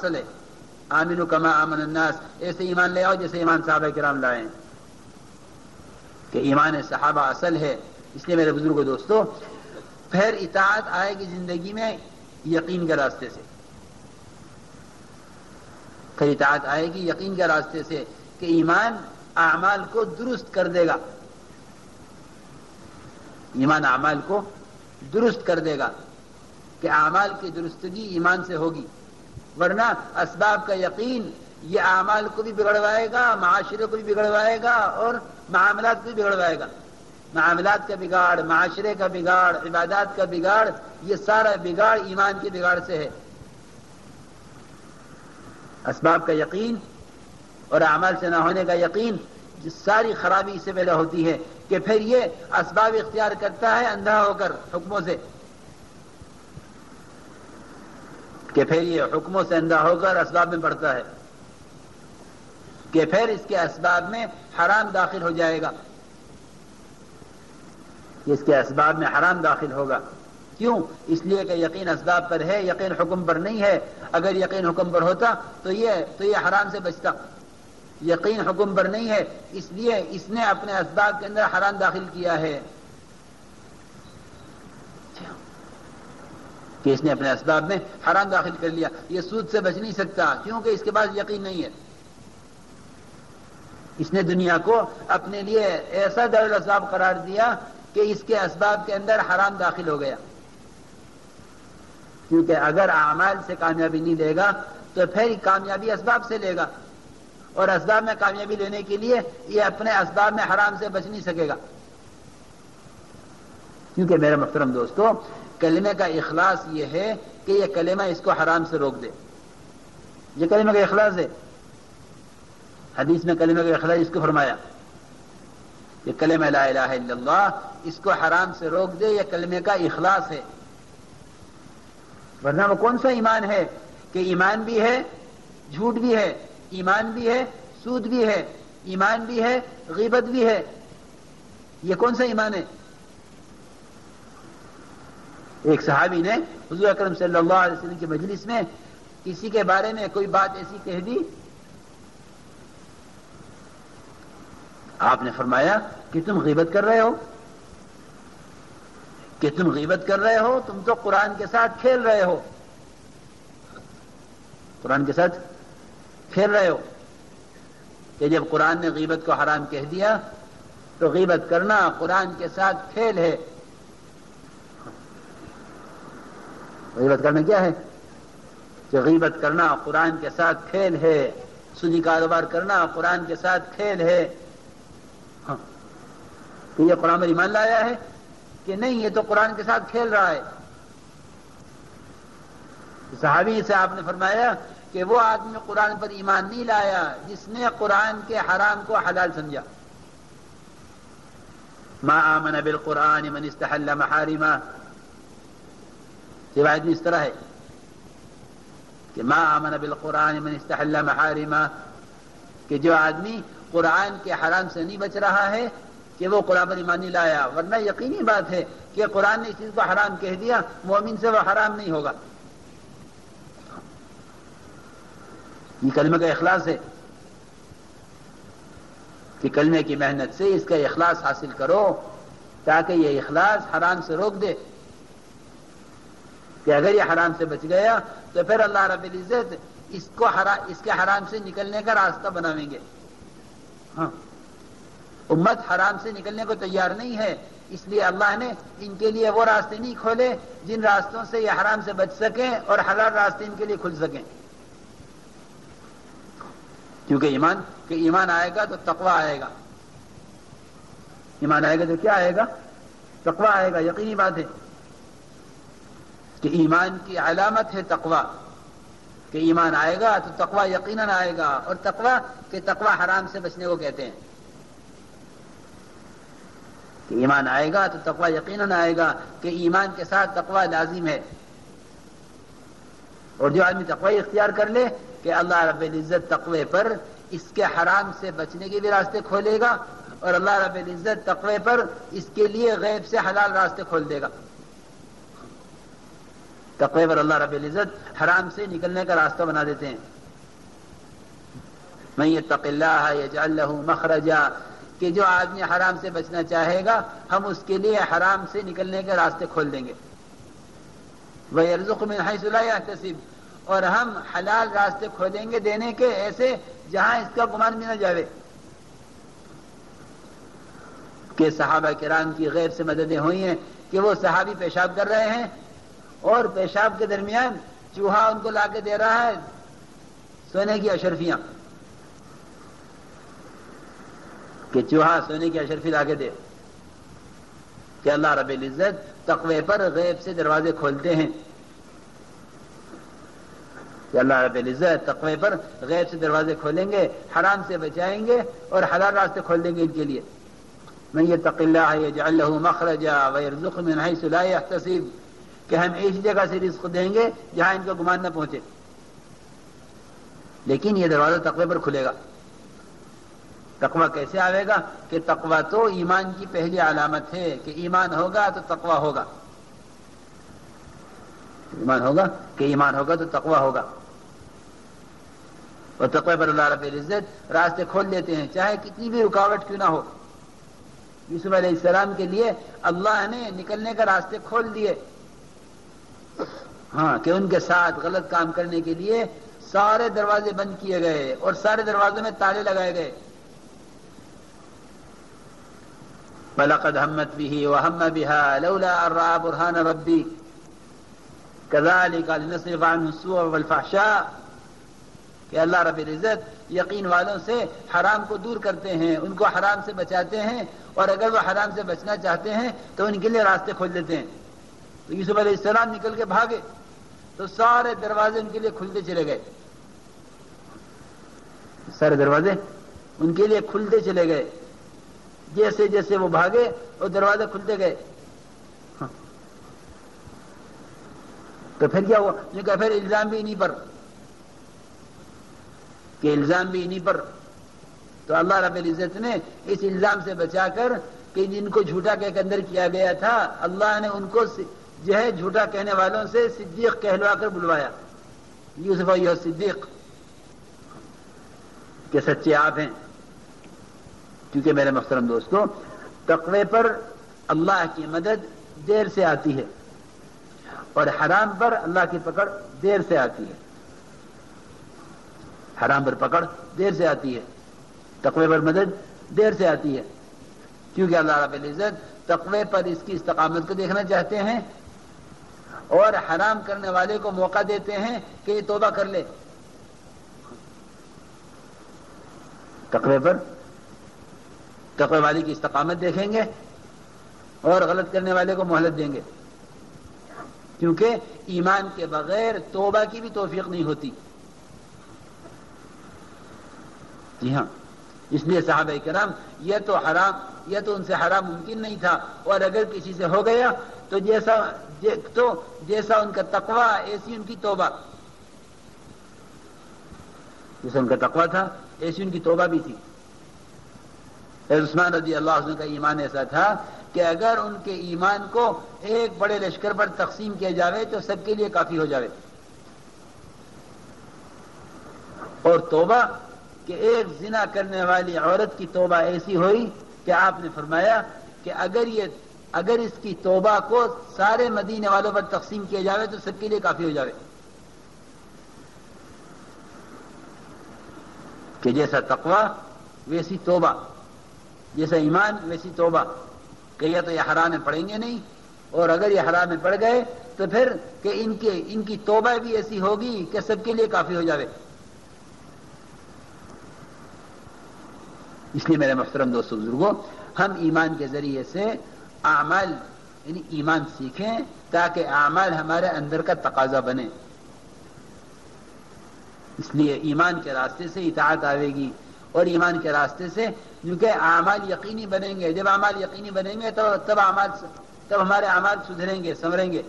اصل ہے، آمنو کما آمن الناس، ایسے ایمان لے آؤ جیسے ایمان صحابہ کرام لائے ہیں، کہ ایمان صحابہ اصل ہے۔ اس لیے میرے بزرگوں دوستو، پھر اطاعت آئے گی زندگی میں یقین کے راستے سے، پھر اطاعت آئے گی یقین کے راستے سے، کہ ایمان اعمال کو درست کر دے گا، ایمان اعمال کو درست کر دے گا، کہ اعمال کی درستگی ایمان سے ہوگی، ورنہ اسباب کا یقین یہ اعمال کو بھی بگڑوائے گا، معاشرے کو بھی بگڑوائے گا، اور معاملات کو بھی بگڑوائے گا۔ معاملات کا بگاڑ، معاشرے کا بگاڑ، عبادات کا بگاڑ، یہ سارا بگاڑ ایمان کے بگاڑ سے ہے۔ اسباب کا یقین اور اعمال سے نہ ہونے کا یقین، یہ ساری خرابی اس سے پہلے ہوتی ہے کہ پھر یہ اسباب اختیار کرتا ہے اندھا ہو کر حکموں سے، کہ پھر یہ حکموں سے اندھا ہو کر اسباب میں پڑتا ہے، کہ پھر اس کے اسباب میں حرام داخل ہو جائے گا، اس کے اسباب میں حرام داخل ہوگا۔ کیوں؟ اس لیے کہ یقین اسباب پر ہے، یقین حکم پر نہیں ہے۔ اگر یقین حکم پر ہوتا تو یہ حرام سے بچتا، یقین حکم پر نہیں ہے، اس لیے اس نے اپنے اسباب کے اندر حرام داخل کیا ہے، کہ اس نے اپنے اسباب میں حرام داخل کر لیا۔ یہ سود سے بچ نہیں سکتا کیونکہ اس کے پاس یقین نہیں ہے۔ اس نے دنیا کو اپنے لیے ایسا دارالاسباب قرار دیا کہ اس کے اسباب کے اندر حرام داخل ہو گیا، کیونکہ اگر اعمال سے کامیابی نہیں لے گا تو پھر کامیابی اسباب سے لے گا، اور اسباب میں کامیابی لینے کے لیے یہ اپنے اسباب میں حرام سے بچ نہیں سکے گا۔ کیونکہ میرے محترم دوستو، کلمے کا اخلاص یہ ہے کہ یہ کلمہ اس کو حرام سے روک دے، یہ کلمہ کا اخلاص ہے۔ حدیث میں کلمہ کا اخلاص اس کو فرمایا کہ کلمہ لا الہ الا اللہ اس کو حرام سے روک دے، یہ کلمے کا اخلاص ہے۔ ورنہ وہ کون سا ایمان ہے کہ ایمان بھی ہے، جھوٹ بھی ہے، ایمان بھی ہے، سود بھی ہے، ایمان بھی ہے، غیبت بھی ہے، یہ کون سا ایمان ہے؟ ایک صحابی نے حضور اکرم صلی اللہ علیہ وسلم کی مجلس میں کسی کے بارے میں کوئی بات ایسی کہہ دی، آپ نے فرمایا کہ تم غیبت کر رہے ہو، کہ تم غیبت کر رہے ہو، تم تو قرآن کے ساتھ کھیل رہے ہو، قرآن کے ساتھ کھیل رہے ہو۔ کہ جب قرآن نے غیبت کو حرام کہہ دیا تو غیبت کرنا قرآن کے ساتھ کھیل ہے۔ غیبت کرنا کیا ہے؟ کہ غیبت کرنا قرآن کے ساتھ کھیل ہے، سودی کاروبار کرنا قرآن کے ساتھ کھیل ہے۔ کہ یہ قرآن پر ایمان لایا ہے کہ نہیں، یہ تو قرآن کے ساتھ کھیل رہا ہے۔ صحابی سے آپ نے فرمایا کہ وہ آدمی قرآن پر ایمان نہیں لایا جس نے قرآن کے حرام کو حلال سمجھا۔ ما آمن بالقرآن من استحل محارمہ، روایت میں اس طرح ہے کہ ما آمن بالقرآن من استحل محارمہ، کہ جو آدمی قرآن کے حرام سے نہیں بچ رہا ہے کہ وہ قرآن پر ایمان نہیں لایا۔ ورنہ یقینی بات ہے کہ قرآن نے اس چیز کو حرام کہہ دیا، مومن سے وہ حرام نہیں ہوگا۔ یہ کلمے کا اخلاص ہے کہ کلمے کی محنت سے اس کا اخلاص حاصل کرو، تاکہ یہ اخلاص حرام سے روک دے، کہ اگر یہ حرام سے بچ گیا تو پھر اللہ رب العزت اس کے حرام سے نکلنے کا راستہ بنائیں گے۔ ہاں، امت حرام سے نکلنے کو تیار نہیں ہے، اس لیے اللہ نے ان کے لیے وہ راستے نہیں کھولے جن راستوں سے یہ حرام سے بچ سکیں اور حلال راستے ان کے لیے کھل سکیں۔ کیونکہ ایمان آئے گا تو تقویٰ آئے گا، ایمان آئے گا تو کیا آئے گا؟ تقویٰ آئے گا۔ یقینی بات ہے کہ ایمان کی علامت ہے تقویٰ، کہ ایمان آئے گا تو تقویٰ یقیناً آئے گا، اور تقویٰ حرام سے بچنے کو کہتے ہیں، کہ ایمان آئے گا تو تقویٰ یقیناً آئے گا، کہ ایمان کے ساتھ تقویٰ لازم ہے۔ اور جو آدمی تقوی اختیار کر لے کہ اللہ رب العزت تقوی پر اس کے حرام سے بچنے کے بھی راستے کھولے گا، اور اللہ رب العزت تقوی پر اس کے لیے غیب سے حلال راستے کھول دے گا۔ تقوی پر اللہ رب العزت حرام سے نکلنے کا راستہ بنا دیتے ہیں. من یتق اللہ یجعل لہ مخرجا، کہ جو آدمی حرام سے بچنا چاہے گا ہم اس کے لیے حرام سے نکلنے کے راستے کھول دیں گے. وَيَرْزُقْهُ مِنْ حَيْثُ لَا يَحْتَسِبُ، اور ہم حلال راستے کھولیں گے دینے کے ایسے جہاں اس کا گمان بھی نہ جاوے. کہ صحابہ کرام کی غیر سے مددیں ہوئی ہیں کہ وہ صحابی پیشاب کر رہے ہیں اور پیشاب کے درمیان چوہا ان کو لا کے دے رہا ہے سونے کی اشرفیاں، کہ چوہا سونے کی اشرفی لا کے دے. کہ اللہ رب العزت تقوی پر غیب سے دروازے کھولتے ہیں، کہ اللہ رب العزت تقوی پر غیب سے دروازے کھولیں گے، حرام سے بچائیں گے اور حلال راستے کھول دیں گے ان کے لیے. من یتق اللہ یجعل لہ مخرجا ویرزقہ من حیث لا یحتسب، کہ ہم ایسی جگہ سے رزق دیں گے جہاں ان کا گمان نہ پہنچے. لیکن یہ دروازہ تقوی پر کھلے گا. تقوی کیسے آئے گا؟ کہ تقوی تو ایمان کی پہلی علامت ہے کہ ایمان ہوگا تو تقوی ہوگا. ایمان ہوگا کہ ایمان ہوگا تو تقوی ہوگا. اور تقوی پر اللہ رب العزت راستے کھول دیتے ہیں چاہے کتنی بھی رکاوٹ کیوں نہ ہو. یوسف علیہ السلام کے لیے اللہ نے نکلنے کا راستے کھول دیے. ہاں، کہ ان کے ساتھ غلط کام کرنے کے لیے سارے دروازے بند کیے گئے اور سارے دروازوں میں تالے لگائے گئے. وَلَقَدْ هَمَّتْ بِهِ وَهَمَّ بِهَا لَوْلَا أَن رَّأَىٰ بُرْهَانَ رَبِّهِ كَذَٰلِكَ لِنَصْرِفَ عَنْهُ السُّوءَ وَالْفَحْشَاءَ، کہ اللہ رب العزت یقین والوں سے حرام کو دور کرتے ہیں، ان کو حرام سے بچاتے ہیں، اور اگر وہ حرام سے بچنا چاہتے ہیں تو ان کے لیے راستے کھول دیتے ہیں. تو یوسف علیہ السلام نکل کے بھاگے تو سارے دروازے ان کے لیے کھلتے چلے گئے. سارے دروازے ان کے لیے کھلتے چلے گئے. جیسے جیسے وہ بھاگے وہ دروازے کھلتے گئے. تو پھر کیا ہوا؟ کہ پھر الزام بھی انہیں پر، کہ الزام بھی انہیں پر. تو اللہ رب العزت نے اس الزام سے بچا کر کہ جن کو جھوٹا کہہ کے اندر کیا گیا تھا، اللہ نے ان کو جو ہے جھوٹا کہنے والوں سے صدیق کہلوا کر بلوایا. یوسف ایھا صدیق، کہ سچے آپ ہیں. کیونکہ میرے محترم دوستو، تقوی پر اللہ کی مدد دیر سے آتی ہے اور حرام پر اللہ کی پکڑ دیر سے آتی ہے. حرام پر پکڑ دیر سے آتی ہے، تقوی پر مدد دیر سے آتی ہے. کیونکہ اللہ رب العزت تقوی پر اس کی استقامت کو دیکھنا چاہتے ہیں اور حرام کرنے والے کو موقع دیتے ہیں کہ یہ توبہ کر لے. تقوی پر تقوی والی کی استقامت دیکھیں گے اور غلط کرنے والے کو مہلت دیں گے. کیونکہ ایمان کے بغیر توبہ کی بھی توفیق نہیں ہوتی. جی ہاں، اس لیے صحابہ کرام یہ تو ان سے حرام ممکن نہیں تھا، اور اگر کسی سے ہو گیا تو جیسا ان کا تقوی ایسی ان کی توبہ. جیسا ان کا تقوی تھا ایسی ان کی توبہ بھی تھی. عثمان رضی اللہ عنہ کا ایمان ایسا تھا کہ اگر ان کے ایمان کو ایک بڑے لشکر پر تقسیم کیا جاوے تو سب کے لیے کافی ہو جاوے. اور توبہ کہ ایک زنا کرنے والی عورت کی توبہ ایسی ہوئی کہ آپ نے فرمایا کہ اگر اس کی توبہ کو سارے مدینے والوں پر تقسیم کیا جاوے تو سب کے لیے کافی ہو جاوے. کہ جیسا تقوی ویسی توبہ، جیسا ایمان ویسی توبہ. کہ یا تو یہ حرام میں پڑیں گے نہیں، اور اگر یہ حرام میں پڑ گئے تو پھر کہ ان کی توبہ بھی ایسی ہوگی کہ سب کے لیے کافی ہو جاوے. اس لیے میرے محترم دوستو بزرگوں، ہم ایمان کے ذریعے سے اعمال یعنی ایمان سیکھیں تاکہ اعمال ہمارے اندر کا تقاضا بنے. اس لیے ایمان کے راستے سے اطاعت آئے گی، اور ایمان کے راستے سے کیونکہ اعمال یقینی بنیں گے. جب اعمال یقینی بنیں گے تب ہمارے اعمال سدھریں گے، سنوریں گے.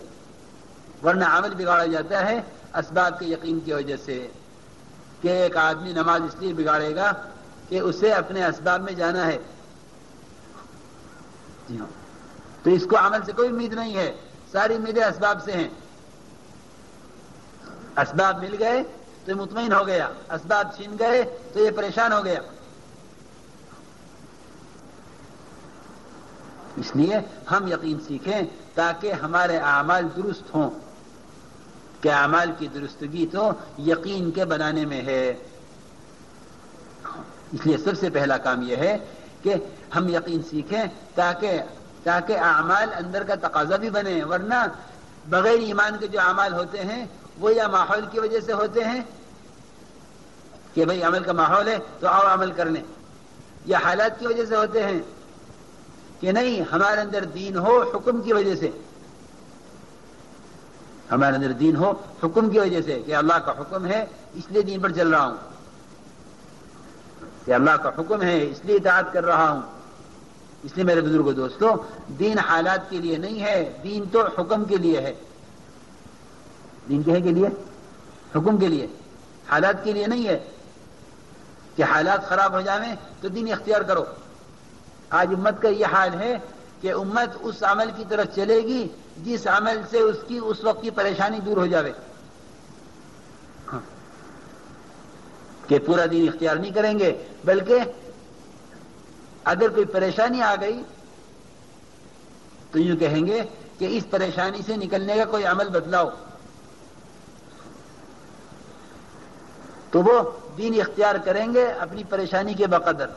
ورنہ عمل بگاڑا جاتا ہے اسباب کے یقین کی وجہ سے. کہ ایک آدمی نماز اس لیے بگاڑے گا کہ اسے اپنے اسباب میں جانا ہے. جی ہاں، تو اس کو عمل سے کوئی امید نہیں ہے، ساری امیدیں اسباب سے ہیں. اسباب مل گئے تو یہ مطمئن ہو گیا، اسباب چھن گئے تو یہ پریشان ہو گیا۔ اس لیے ہم یقین سیکھیں تاکہ ہمارے اعمال درست ہوں، کہ اعمال کی درستگی تو یقین کے بنانے میں ہے۔ اس لیے سب سے پہلا کام یہ ہے کہ ہم یقین سیکھیں تاکہ اعمال اندر کا تقاضا بھی بنے، ورنہ بغیر ایمان کے جو اعمال ہوتے ہیں وہ یا ماحول کی وجہ سے ہوتے ہیں کہ بھئی عمل کا ماحول ہے تو آؤ عمل کر لیں، یا حالات کی وجہ سے ہوتے ہیں کہ نہیں ہمارے اندر دین ہو حکم کی وجہ سے، ہمارے اندر دین ہو حکم کی وجہ سے کہ اللہ کا حکم ہے اس لیے دین پر چل رہا ہوں، کہ اللہ کا حکم ہے اس لیے اطاعت کر رہا ہوں۔ اس لیے میرے بزرگوں دوستو، دین حالات کے لیے نہیں ہے، دین تو حکم کے لیے ہے۔ دین کیا ہے کے لیے؟ حکم کے لیے، حالات کے لیے نہیں ہے کہ حالات خراب ہو جائیں تو دین اختیار کرو۔ آج امت کا یہ حال ہے کہ امت اس عمل کی طرف چلے گی جس عمل سے اس کی اس وقت کی پریشانی دور ہو جاوے، کہ پورا دین اختیار نہیں کریں گے، بلکہ اگر کوئی پریشانی آ گئی تو یوں کہیں گے کہ اس پریشانی سے نکلنے کا کوئی عمل بتلاؤ، تو وہ دین اختیار کریں گے اپنی پریشانی کے بقدر،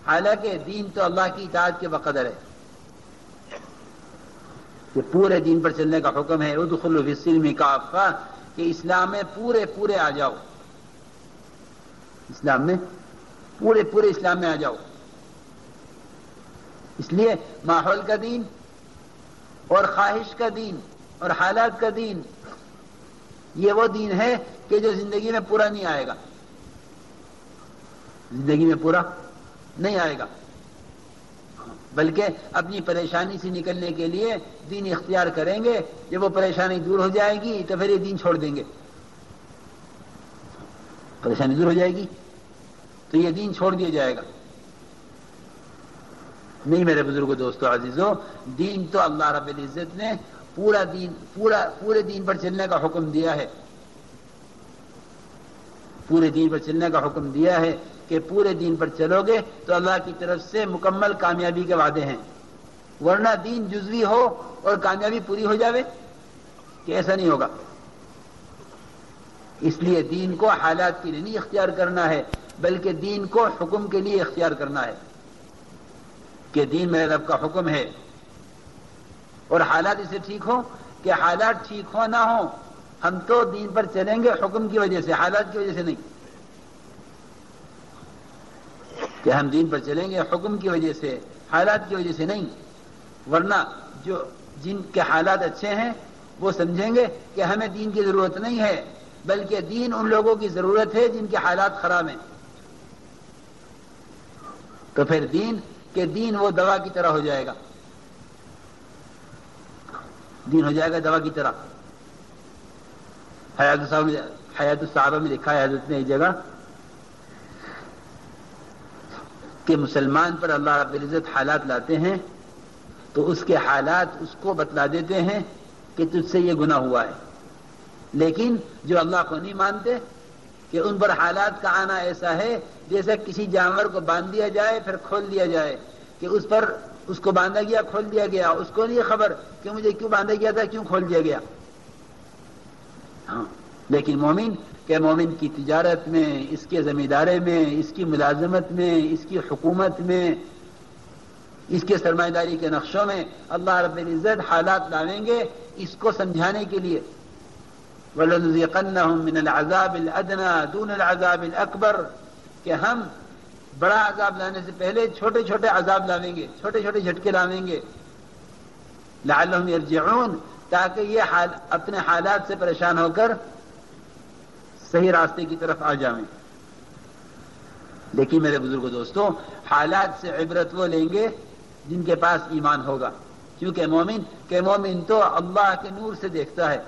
حالانکہ دین تو اللہ کی اطاعت کے بقدر ہے، کہ پورے دین پر چلنے کا حکم ہے۔ ادخلوا فی السلم کافہ، کہ اسلام میں پورے آ جاؤ، اسلام میں پورے اسلام میں آ جاؤ۔ اس لیے ماحول کا دین اور خواہش کا دین اور حالات کا دین یہ وہ دین ہے کہ جو زندگی میں پورا نہیں آئے گا، زندگی میں پورا نہیں آئے گا، بلکہ اپنی پریشانی سے نکلنے کے لیے دین اختیار کریں گے۔ جب وہ پریشانی دور ہو جائے گی تو پھر یہ دین چھوڑ دیں گے، پریشانی دور ہو جائے گی تو یہ دین چھوڑ دیا جائے گا۔ نہیں میرے بزرگوں دوستو عزیزو، دین تو اللہ رب العزت نے پورے دین پر چلنے کا حکم دیا ہے، پورے دین پر چلنے کا حکم دیا ہے کہ پورے دین پر چلو گے تو اللہ کی طرف سے مکمل کامیابی کے وعدے ہیں، ورنہ دین جزوی ہو اور کامیابی پوری ہو جاوے کہ ایسا نہیں ہوگا۔ اس لیے دین کو حالات کے لیے نہیں اختیار کرنا ہے، بلکہ دین کو حکم کے لیے اختیار کرنا ہے، کہ دین میرے رب کا حکم ہے، اور حالات اسے ٹھیک ہو کہ حالات ٹھیک ہو نہ ہو، ہم تو دین پر چلیں گے حکم کی وجہ سے، حالات کی وجہ سے نہیں، کہ ہم دین پر چلیں گے حکم کی وجہ سے، حالات کی وجہ سے نہیں، ورنہ جن کے حالات اچھے ہیں وہ سمجھیں گے کہ ہمیں دین کی ضرورت نہیں ہے، بلکہ دین ان لوگوں کی ضرورت ہے جن کے حالات خراب ہیں، تو پھر دین وہ دوا کی طرح ہو جائے گا، دین ہو جائے گا دوا کی طرح۔ حیات الصحابہ میں لکھا ہے حضرت نے ایک جگہ کہ مسلمان پر اللہ رب العزت حالات لاتے ہیں تو اس کے حالات اس کو بتلا دیتے ہیں کہ تجھ سے یہ گناہ ہوا ہے، لیکن جو اللہ کو نہیں مانتے کہ ان پر حالات کا آنا ایسا ہے جیسا کسی جانور کو باندھ دیا جائے پھر کھول دیا جائے، کہ اس کو باندھا گیا کھول دیا گیا، اس کو نہیں خبر کہ مجھے کیوں باندھا گیا تھا، کیوں کھول دیا گیا۔ ہاں لیکن مومن کی تجارت میں، اس کے زمیندارے میں، اس کی ملازمت میں، اس کی حکومت میں، اس کے سرمایہ داری کے نقشوں میں اللہ رب العزت حالات لاویں گے اس کو سمجھانے کے لیے۔ وَلَنُذِيقَنَّهُم مِّنَ الْعَذَابِ الْأَدْنَىٰ دُونَ الْعَذَابِ الْأَكْبَرِ، کہ ہم بڑا عذاب لانے سے پہلے چھوٹے چھوٹے عذاب لاویں گے، چھوٹے چھوٹے جھٹکے لاویں گے، لعلہم یرجعون، تاکہ یہ اپنے حالات سے پریشان ہو کر صحیح راستے کی طرف آ جائیں۔ لیکن میرے بزرگوں دوستوں، حالات سے عبرت وہ لیں گے جن کے پاس ایمان ہوگا، کیونکہ مومن تو اللہ کے نور سے دیکھتا ہے،